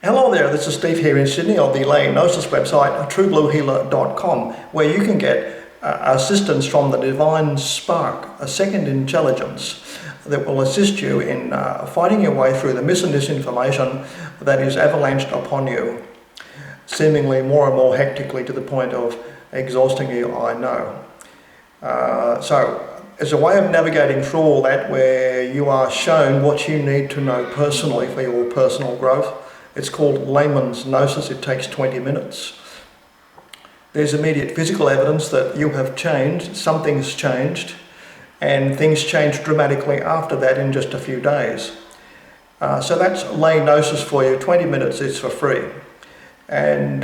Hello there, this is Steve here in Sydney on the Gnosis website, truebluehealer.com, where you can get assistance from the Divine Spark, a second intelligence that will assist you in fighting your way through the mis and disinformation that is avalanched upon you, seemingly more and more hectically to the point of exhausting you, I know. So, as a way of navigating through all that, where you are shown what you need to know personally for your personal growth. It's called layman's gnosis. It takes 20 minutes. There's immediate physical evidence that you have changed, something's changed, and things change dramatically after that in just a few days. So that's lay gnosis for you. 20 minutes, it's for free. And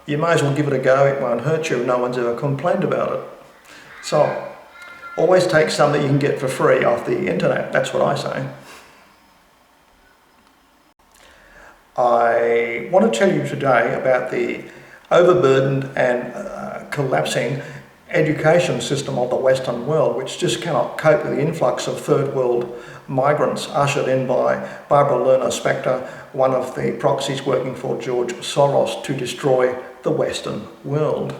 you may as well give it a go. It won't hurt you. No one's ever complained about it. So always take some that you can get for free off the internet. That's what I say. I want to tell you today about the overburdened and collapsing education system of the Western world, which just cannot cope with the influx of third world migrants ushered in by Barbara Lerner Specter, one of the proxies working for George Soros to destroy the Western world.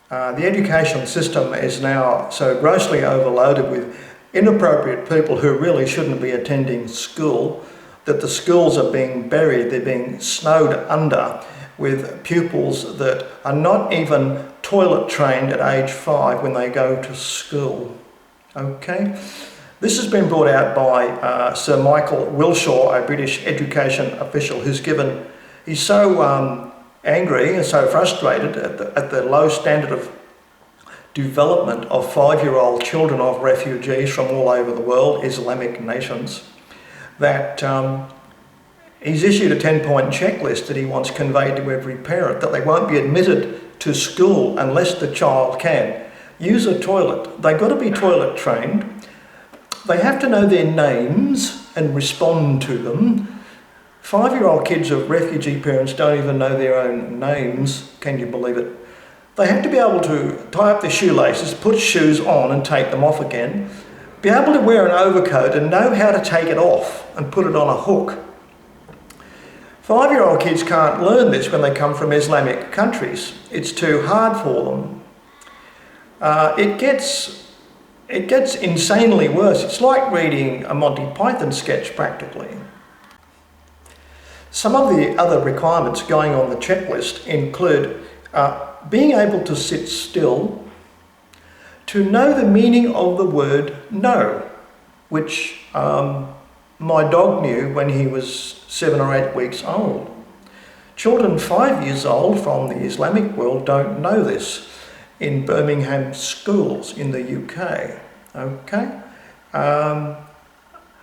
The education system is now so grossly overloaded with inappropriate people who really shouldn't be attending school, that the schools are being buried, they're being snowed under with pupils that are not even toilet trained at age 5 when they go to school. Okay? This has been brought out by Sir Michael Wilshaw, a British education official he's so angry and so frustrated at the low standard of development of 5-year-old children of refugees from all over the world, Islamic nations, that he's issued a 10-point checklist that he wants conveyed to every parent, that they won't be admitted to school unless the child can use a toilet. They've got to be toilet trained. They have to know their names and respond to them. 5-year-old kids of refugee parents don't even know their own names. Can you believe it? They have to be able to tie up their shoelaces, put shoes on and take them off again, be able to wear an overcoat and know how to take it off and put it on a hook. 5-year-old kids can't learn this when they come from Islamic countries. It's too hard for them. It gets insanely worse. It's like reading a Monty Python sketch practically. Some of the other requirements going on the checklist include being able to sit still, to know the meaning of the word no, which my dog knew when he was 7 or 8 weeks old. Children 5 years old from the Islamic world don't know this in Birmingham schools in the UK. Okay?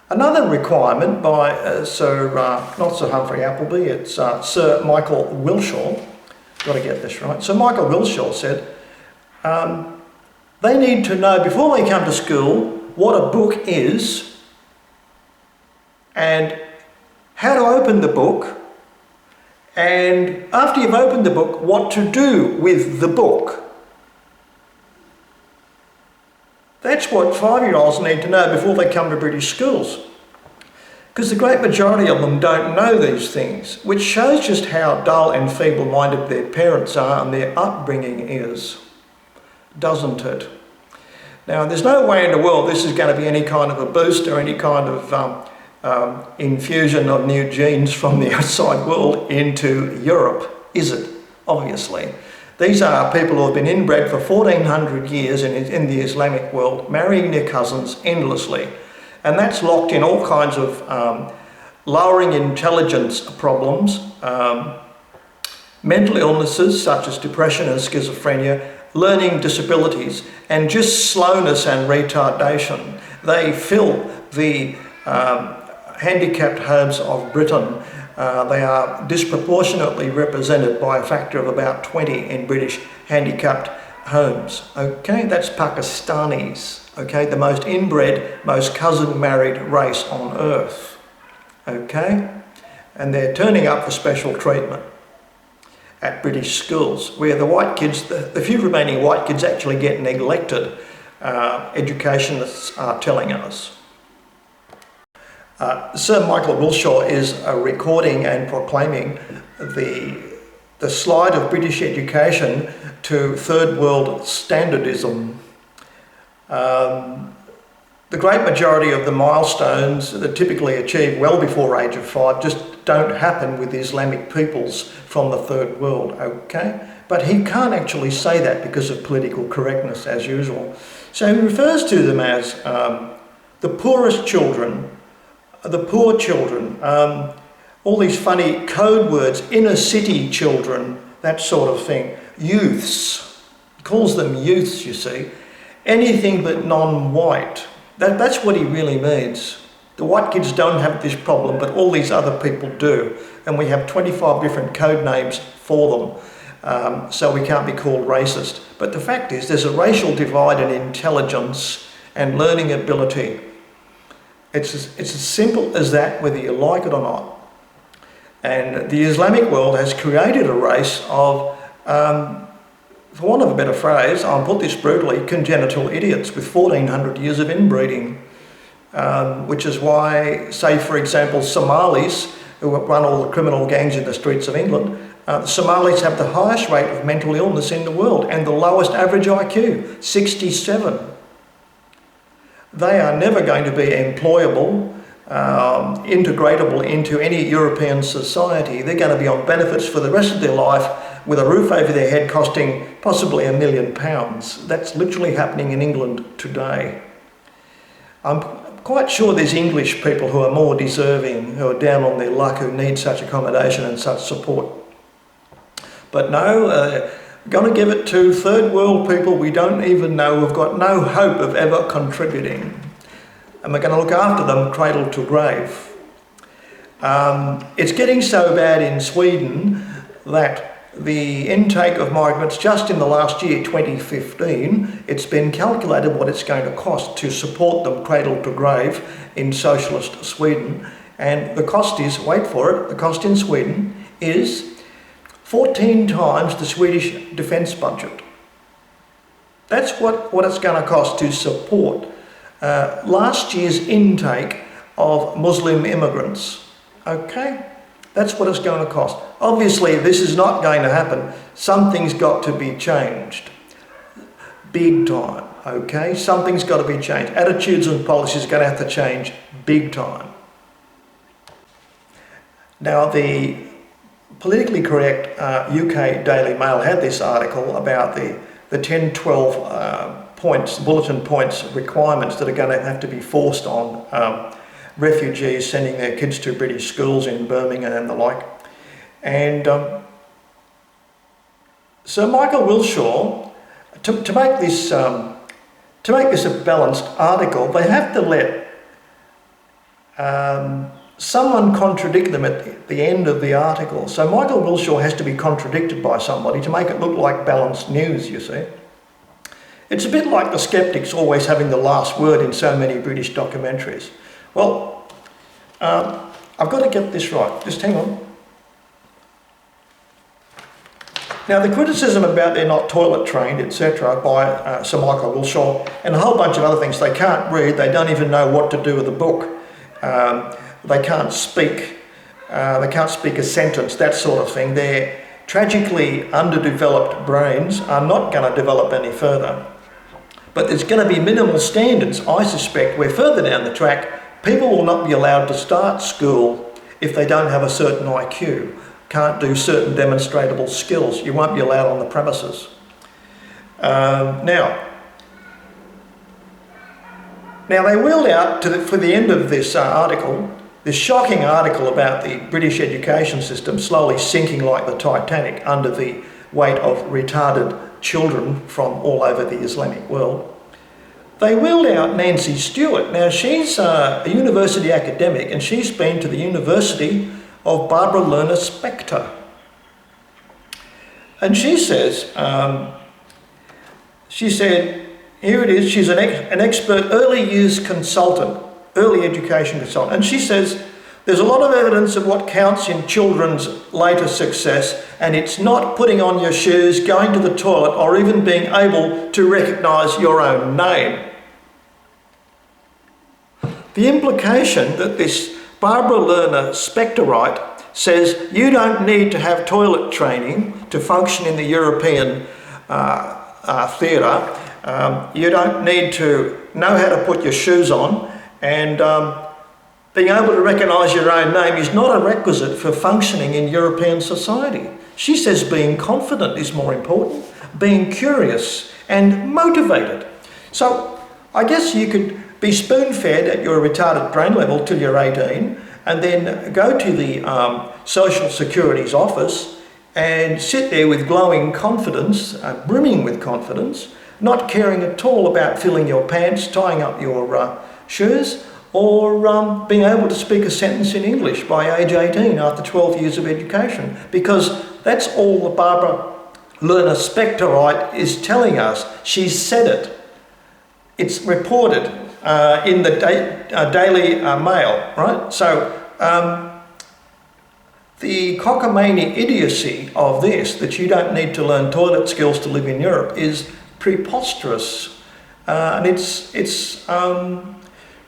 Another requirement by not Sir Humphrey Appleby, it's Sir Michael Wilshaw. Got to get this right. Sir Michael Wilshaw said, they need to know before they come to school what a book is and how to open the book, and after you've opened the book, what to do with the book. That's what 5-year-olds need to know before they come to British schools. Because the great majority of them don't know these things, which shows just how dull and feeble-minded their parents are and their upbringing is. Doesn't it? Now, there's no way in the world this is going to be any kind of a boost or any kind of infusion of new genes from the outside world into Europe, is it? Obviously. These are people who have been inbred for 1400 years in the Islamic world, marrying their cousins endlessly. And that's locked in all kinds of lowering intelligence problems, mental illnesses such as depression and schizophrenia, learning disabilities, and just slowness and retardation. They fill the handicapped homes of Britain. They are disproportionately represented by a factor of about 20 in British handicapped homes. Okay, that's Pakistanis. Okay, the most inbred, most cousin-married race on earth. Okay, and they're turning up for special treatment at British schools, where the white kids, the few remaining white kids actually get neglected, educationists are telling us. Sir Michael Wilshaw is recording and proclaiming the slide of British education to third world standardism. The great majority of the milestones that typically achieved well before age of 5 just don't happen with Islamic peoples from the third world, okay? But he can't actually say that because of political correctness, as usual. So he refers to them as the poorest children, the poor children, all these funny code words, inner city children, that sort of thing. Youths, he calls them youths, you see. Anything but non-white. That's what he really means. The white kids don't have this problem, but all these other people do. And we have 25 different code names for them, so we can't be called racist. But the fact is, there's a racial divide in intelligence and learning ability. It's as simple as that, whether you like it or not. And the Islamic world has created a race of, for want of a better phrase, I'll put this brutally, congenital idiots with 1400 years of inbreeding, which is why, say for example, Somalis, who run all the criminal gangs in the streets of England, the Somalis have the highest rate of mental illness in the world and the lowest average IQ, 67. They are never going to be employable, integratable into any European society. They're going to be on benefits for the rest of their life with a roof over their head costing possibly £1 million. That's literally happening in England today. I'm quite sure there's English people who are more deserving, who are down on their luck, who need such accommodation and such support. But no, going to give it to third world people we don't even know, who've got no hope of ever contributing. And we're going to look after them cradle to grave. It's getting so bad in Sweden that the intake of migrants just in the last year, 2015, it's been calculated what it's going to cost to support them cradle to grave in socialist Sweden. And the cost is, wait for it, the cost in Sweden is 14 times the Swedish defence budget. That's what it's going to cost to support last year's intake of Muslim immigrants. Okay? That's what it's going to cost. Obviously, this is not going to happen. Something's got to be changed. Big time, okay? Something's got to be changed. Attitudes and policies are going to have to change big time. Now, the politically correct UK Daily Mail had this article about the 10, 12 points, bulletin points requirements that are going to have to be forced on refugees sending their kids to British schools in Birmingham and the like. And Sir Michael Wilshaw, to make this a balanced article, they have to let someone contradict them at the end of the article. So Michael Wilshaw has to be contradicted by somebody to make it look like balanced news, you see. It's a bit like the skeptics always having the last word in so many British documentaries. Well, I've got to get this right. Just hang on. Now, the criticism about they're not toilet trained, etc., by Sir Michael Wilshaw and a whole bunch of other things. They can't read. They don't even know what to do with a book. They can't speak. They can't speak a sentence. That sort of thing. Their tragically underdeveloped brains are not going to develop any further. But there's going to be minimal standards, I suspect, where further down the track, people will not be allowed to start school if they don't have a certain IQ, can't do certain demonstrable skills. You won't be allowed on the premises. Now they wheeled out for the end of this article, this shocking article about the British education system slowly sinking like the Titanic under the weight of retarded children from all over the Islamic world. They wheeled out Nancy Stewart. Now she's a university academic and she's been to the University of Barbara Lerner Spector. And she says, she said, here it is, she's an expert early years consultant, early education consultant. And she says, there's a lot of evidence of what counts in children's later success, and it's not putting on your shoes, going to the toilet, or even being able to recognise your own name. The implication that this Barbara Lerner Spectorite says you don't need to have toilet training to function in the European theatre. You don't need to know how to put your shoes on, and being able to recognise your own name is not a requisite for functioning in European society. She says being confident is more important, being curious and motivated. So I guess you could be spoon-fed at your retarded brain level till you're 18, and then go to the Social Security's office and sit there with glowing confidence, brimming with confidence, not caring at all about filling your pants, tying up your shoes, or being able to speak a sentence in English by age 18 after 12 years of education, because that's all the Barbara Lerner Spectorite is telling us. She's said it. It's reported in the Daily Mail, right? So the cockamamie idiocy of this, that you don't need to learn toilet skills to live in Europe, is preposterous. And it's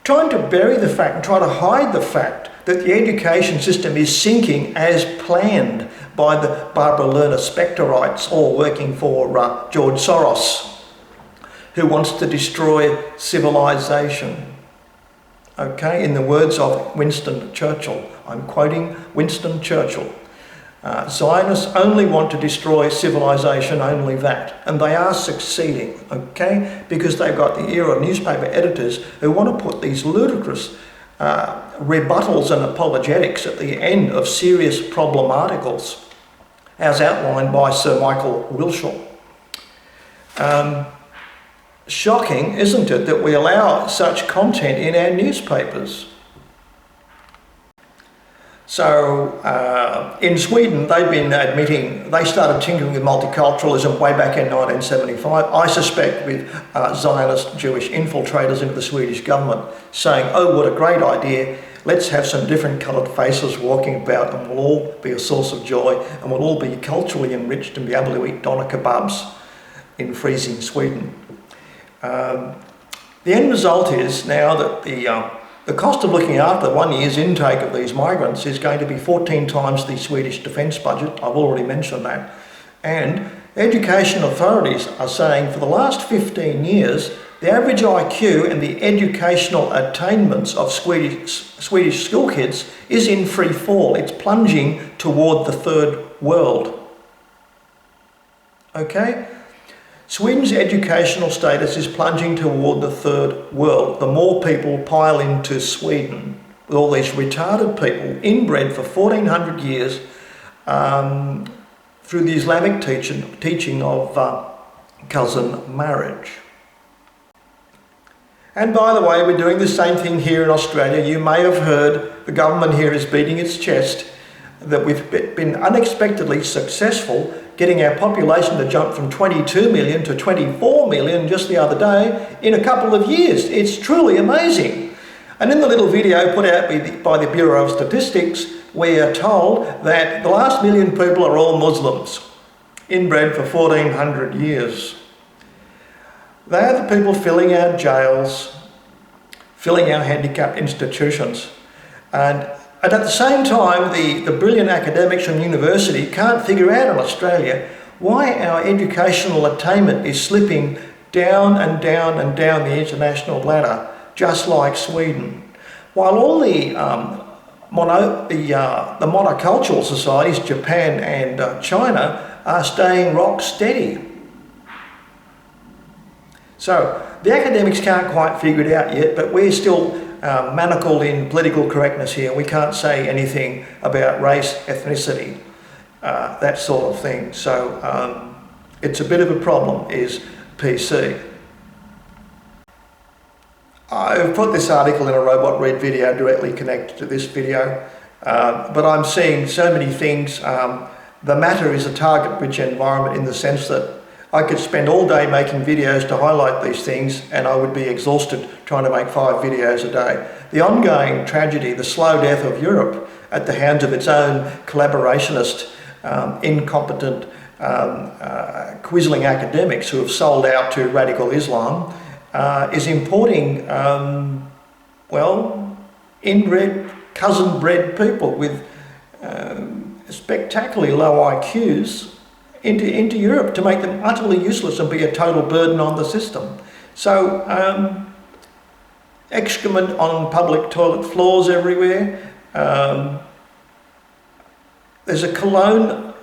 trying to bury the fact and try to hide the fact that the education system is sinking as planned by the Barbara Lerner Spectorites, all working for George Soros, who wants to destroy civilization. Okay, in the words of Winston Churchill, I'm quoting Winston Churchill, Zionists only want to destroy civilization, only that, and they are succeeding, okay, because they've got the ear of newspaper editors who want to put these ludicrous rebuttals and apologetics at the end of serious problem articles, as outlined by Sir Michael Wilshire. Shocking, isn't it, that we allow such content in our newspapers? So in Sweden, they've been admitting, they started tinkering with multiculturalism way back in 1975, I suspect with Zionist Jewish infiltrators into the Swedish government, saying, oh, what a great idea, let's have some different coloured faces walking about and we'll all be a source of joy and we'll all be culturally enriched and be able to eat doner kebabs in freezing Sweden. The end result is now that the cost of looking after 1 year's intake of these migrants is going to be 14 times the Swedish defence budget. I've already mentioned that. And education authorities are saying for the last 15 years, the average IQ and the educational attainments of Swedish school kids is in free fall. It's plunging toward the third world. Okay? Sweden's educational status is plunging toward the third world. The more people pile into Sweden, with all these retarded people, inbred for 1400 years, through the Islamic teaching of cousin marriage. And by the way, we're doing the same thing here in Australia. You may have heard the government here is beating its chest that we've been unexpectedly successful getting our population to jump from 22 million to 24 million just the other day in a couple of years. It's truly amazing. And in the little video put out by the Bureau of Statistics, we are told that the last million people are all Muslims, inbred for 1400 years. They are the people filling our jails, filling our handicapped institutions. And at the same time, the brilliant academics from university can't figure out in Australia why our educational attainment is slipping down and down and down the international ladder, just like Sweden. While all the monocultural societies, Japan and China, are staying rock steady. So the academics can't quite figure it out yet, but we're still manacled in political correctness here. We can't say anything about race, ethnicity, that sort of thing. So it's a bit of a problem, is PC. I've put this article in a robot read video directly connected to this video, but I'm seeing so many things. The matter is a target-rich environment in the sense that I could spend all day making videos to highlight these things and I would be exhausted trying to make 5 videos a day. The ongoing tragedy, the slow death of Europe at the hands of its own collaborationist, incompetent, quizzling academics who have sold out to radical Islam, is importing well, inbred, cousin-bred people with spectacularly low IQs into Europe to make them utterly useless and be a total burden on the system. So, excrement on public toilet floors everywhere. There's a cologne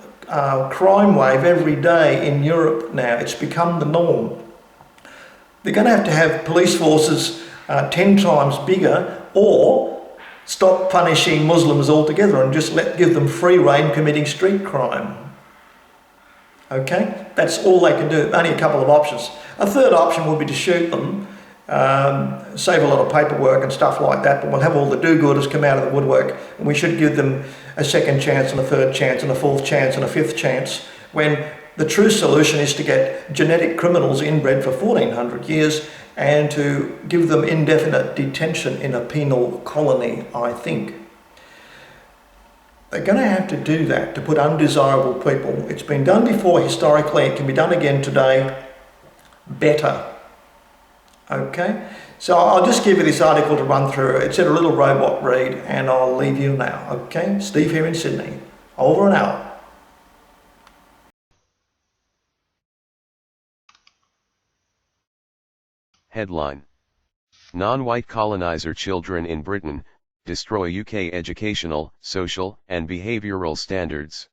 crime wave every day in Europe now. It's become the norm. They're going to have police forces 10 times bigger, or stop punishing Muslims altogether and just give them free rein committing street crime. Okay? That's all they can do. Only a couple of options. A third option would be to shoot them, save a lot of paperwork and stuff like that, but we'll have all the do-gooders come out of the woodwork, and we should give them a second chance and a third chance and a fourth chance and a fifth chance, when the true solution is to get genetic criminals inbred for 1400 years and to give them indefinite detention in a penal colony, I think. They're going to have to do that to put undesirable people. It's been done before historically, it can be done again today, better. Okay, so I'll just give you this article to run through. It's at a little robot read, and I'll leave you now. Okay, Steve here in Sydney. Over and out. Headline: Non-white colonizer children in Britain destroy UK educational, social, and behavioural standards.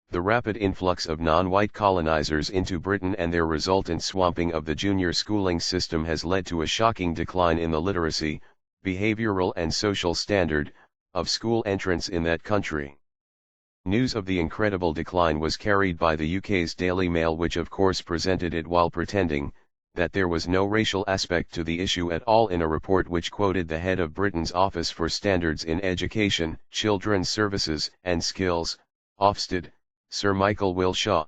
The rapid influx of non-white colonizers into Britain and their resultant swamping of the junior schooling system has led to a shocking decline in the literacy, behavioural and social standard of school entrants in that country. News of the incredible decline was carried by the UK's Daily Mail, which of course presented it while pretending that there was no racial aspect to the issue at all, in a report which quoted the head of Britain's Office for Standards in Education, Children's Services and Skills, Ofsted, Sir Michael Wilshaw.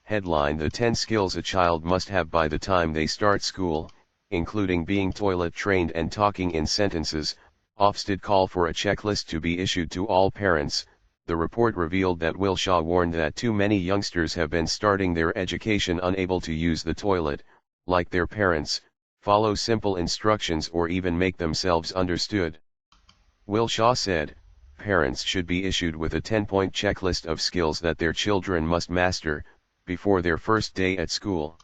Headline: The 10 skills a child must have by the time they start school, including being toilet trained and talking in sentences. Ofsted call for a checklist to be issued to all parents. The report revealed that Wilshaw warned that too many youngsters have been starting their education unable to use the toilet, like their parents, follow simple instructions or even make themselves understood. Wilshaw said, parents should be issued with a 10-point checklist of skills that their children must master before their first day at school.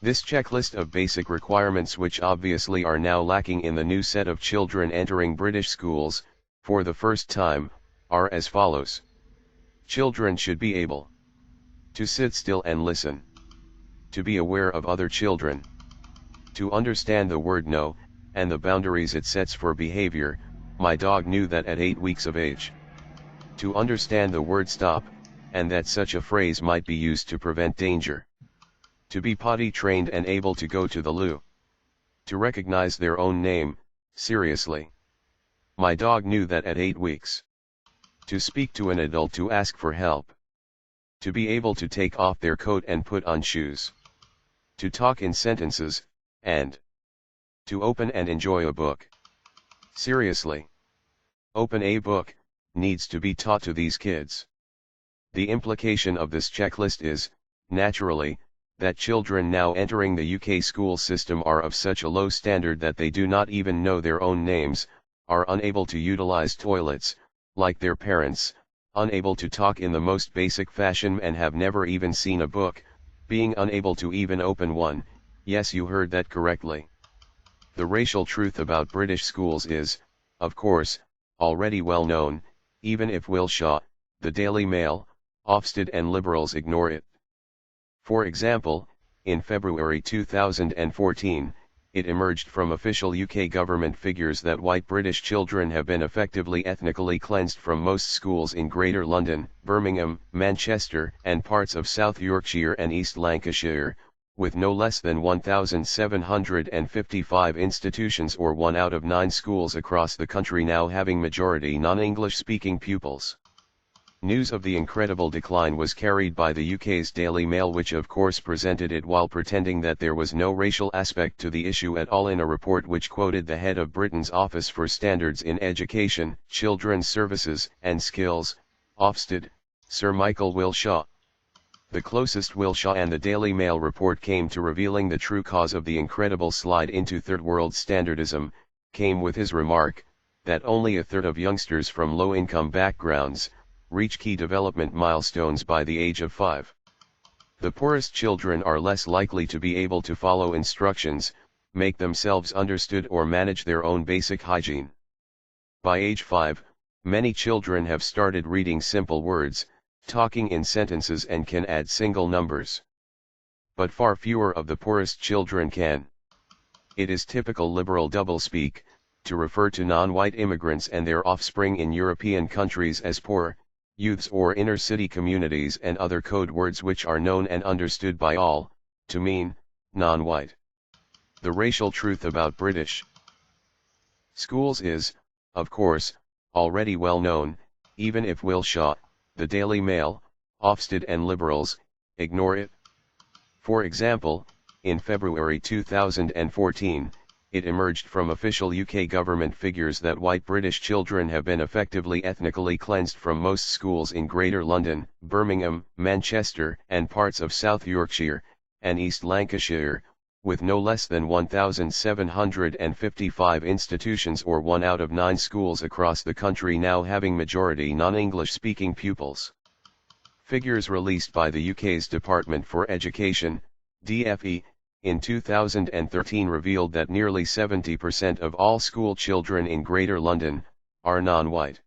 This checklist of basic requirements, which obviously are now lacking in the new set of children entering British schools for the first time, are as follows. Children should be able to sit still and listen, to be aware of other children, to understand the word no, and the boundaries it sets for behavior. My dog knew that at 8 weeks of age. To understand the word stop, and that such a phrase might be used to prevent danger. To be potty trained and able to go to the loo. To recognize their own name, seriously. My dog knew that at 8 weeks. To speak to an adult to ask for help. To be able to take off their coat and put on shoes. To talk in sentences, and to open and enjoy a book. Seriously. Open a book needs to be taught to these kids. The implication of this checklist is, naturally, that children now entering the UK school system are of such a low standard that they do not even know their own names, are unable to utilize toilets, like their parents, unable to talk in the most basic fashion, and have never even seen a book, being unable to even open one. Yes, you heard that correctly. The racial truth about British schools is, of course, already well known, even if Wilshaw, the Daily Mail, Ofsted and Liberals ignore it. For example, in February 2014, it emerged from official UK government figures that white British children have been effectively ethnically cleansed from most schools in Greater London, Birmingham, Manchester, and parts of South Yorkshire and East Lancashire, with no less than 1,755 institutions, or 1 out of 9 schools across the country, now having majority non-English speaking pupils. News of the incredible decline was carried by the UK's Daily Mail, which of course presented it while pretending that there was no racial aspect to the issue at all, in a report which quoted the head of Britain's Office for Standards in Education, Children's Services and Skills, Ofsted, Sir Michael Wilshaw. The closest Wilshaw and the Daily Mail report came to revealing the true cause of the incredible slide into third world standardism came with his remark, that only a third of youngsters from low-income backgrounds reach key development milestones by the age of 5. The poorest children are less likely to be able to follow instructions, make themselves understood or manage their own basic hygiene. By age 5, many children have started reading simple words, talking in sentences and can add single numbers. But far fewer of the poorest children can. It is typical liberal doublespeak to refer to non-white immigrants and their offspring in European countries as poor, youths or inner-city communities and other code words which are known and understood by all, to mean, non-white. The racial truth about British schools is, of course, already well known, even if Wilshire, the Daily Mail, Ofsted and liberals ignore it. For example, in February 2014, it emerged from official UK government figures that white British children have been effectively ethnically cleansed from most schools in Greater London, Birmingham, Manchester, and parts of South Yorkshire, and East Lancashire, with no less than 1,755 institutions or 1 out of 9 schools across the country now having majority non-English speaking pupils. Figures released by the UK's Department for Education, DfE, in 2013 revealed that nearly 70% of all school children in Greater London are non-white.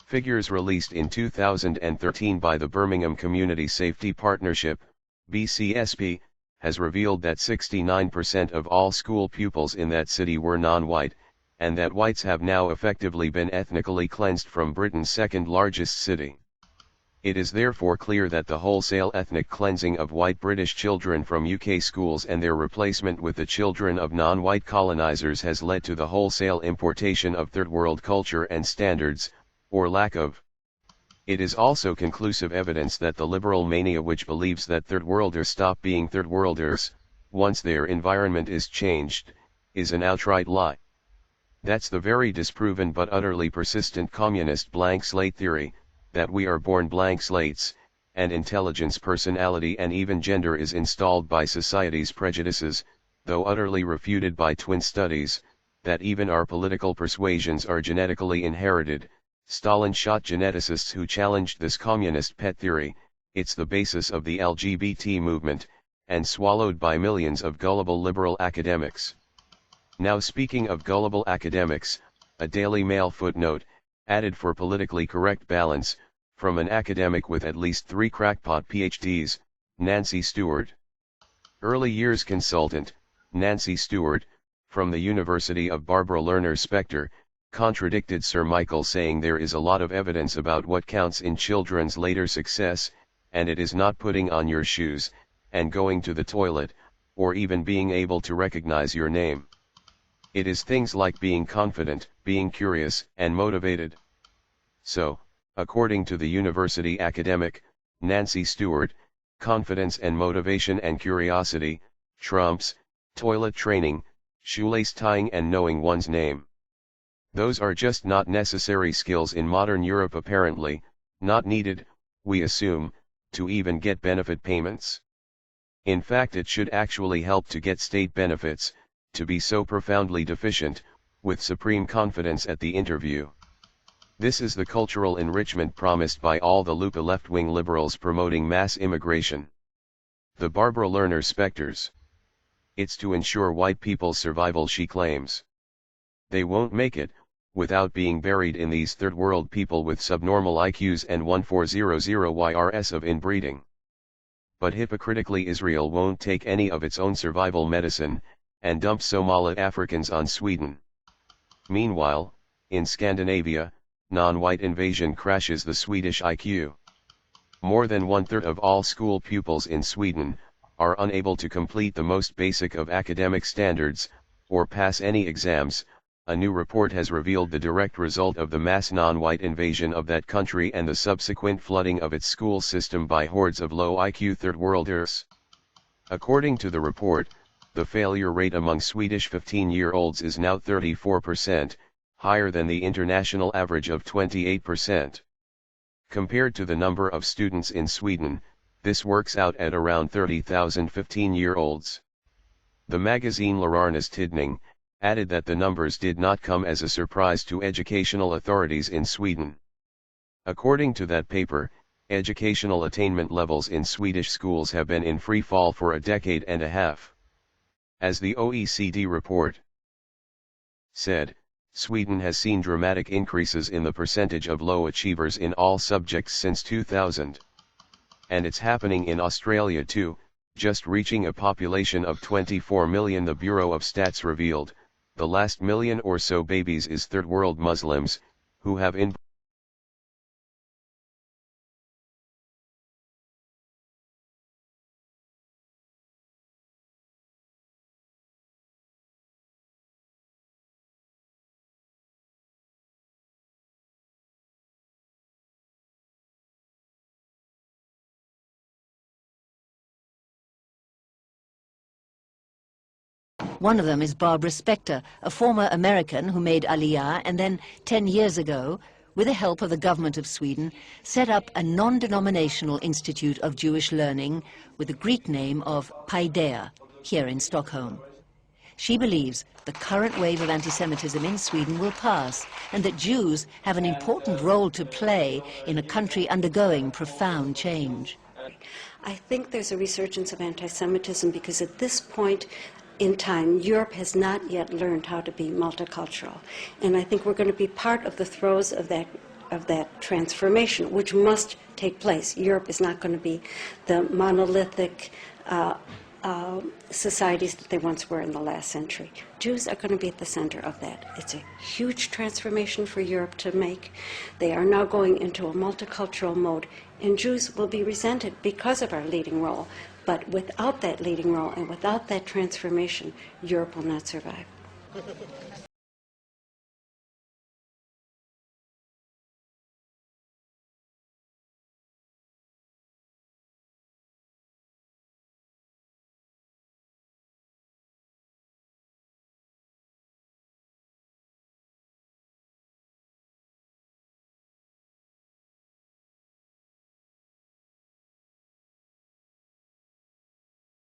Figures released in 2013 by the Birmingham Community Safety Partnership, BCSP, has revealed that 69% of all school pupils in that city were non-white, and that whites have now effectively been ethnically cleansed from Britain's second largest city. It is therefore clear that the wholesale ethnic cleansing of white British children from UK schools and their replacement with the children of non-white colonizers has led to the wholesale importation of third world culture and standards, or lack of. It is also conclusive evidence that the liberal mania which believes that third worlders stop being third worlders, once their environment is changed, is an outright lie. That's the very disproven but utterly persistent communist blank slate theory, that we are born blank slates, and intelligence, personality and even gender is installed by society's prejudices, though utterly refuted by twin studies, that even our political persuasions are genetically inherited. Stalin shot geneticists who challenged this communist pet theory, it's the basis of the LGBT movement, and swallowed by millions of gullible liberal academics. Now speaking of gullible academics, a Daily Mail footnote, added for politically correct balance, from an academic with at least 3 crackpot PhDs, Nancy Stewart. Early years consultant, Nancy Stewart, from the University of Barbara Lerner Spector, contradicted Sir Michael, saying there is a lot of evidence about what counts in children's later success, and it is not putting on your shoes, and going to the toilet, or even being able to recognize your name. It is things like being confident, being curious, and motivated. So, according to the university academic, Nancy Stewart, confidence and motivation and curiosity trumps toilet training, shoelace tying and knowing one's name. Those are just not necessary skills in modern Europe, apparently, not needed, we assume, to even get benefit payments. In fact, it should actually help to get state benefits, to be so profoundly deficient, with supreme confidence at the interview. This is the cultural enrichment promised by all the Lupa left-wing liberals promoting mass immigration. The Barbara Lerner Spectors. It's to ensure white people's survival, she claims. They won't make it, without being buried in these third world people with subnormal IQs and 1400 YRS of inbreeding. But hypocritically, Israel won't take any of its own survival medicine, and dump Somali Africans on Sweden. Meanwhile, in Scandinavia, non-white invasion crashes the Swedish IQ. More than 1/3 of all school pupils in Sweden are unable to complete the most basic of academic standards, or pass any exams. A new report has revealed the direct result of the mass non-white invasion of that country and the subsequent flooding of its school system by hordes of low IQ third worlders. According to the report, the failure rate among Swedish 15-year-olds is now 34%, higher than the international average of 28%. Compared to the number of students in Sweden, this works out at around 30,000 15-year-olds. The magazine Lärarnas Tidning, added that the numbers did not come as a surprise to educational authorities in Sweden. According to that paper, educational attainment levels in Swedish schools have been in free fall for a decade and a half. As the OECD report said, Sweden has seen dramatic increases in the percentage of low achievers in all subjects since 2000. And it's happening in Australia too, just reaching a population of 24 million. The Bureau of Stats revealed, the last million or so babies is third world Muslims, who have One of them is Barbara Spector, a former American who made Aliyah and then 10 years ago, with the help of the government of Sweden, set up a non-denominational institute of Jewish learning with the Greek name of Paideia, here in Stockholm. She believes the current wave of anti-Semitism in Sweden will pass and that Jews have an important role to play in a country undergoing profound change. I think there's a resurgence of anti-Semitism because at this point in time, Europe has not yet learned how to be multicultural. And I think we're going to be part of the throes of that transformation, which must take place. Europe is not going to be the monolithic societies that they once were in the last century. Jews are going to be at the center of that. It's a huge transformation for Europe to make. They are now going into a multicultural mode, and Jews will be resented because of our leading role. But without that leading role and without that transformation, Europe will not survive.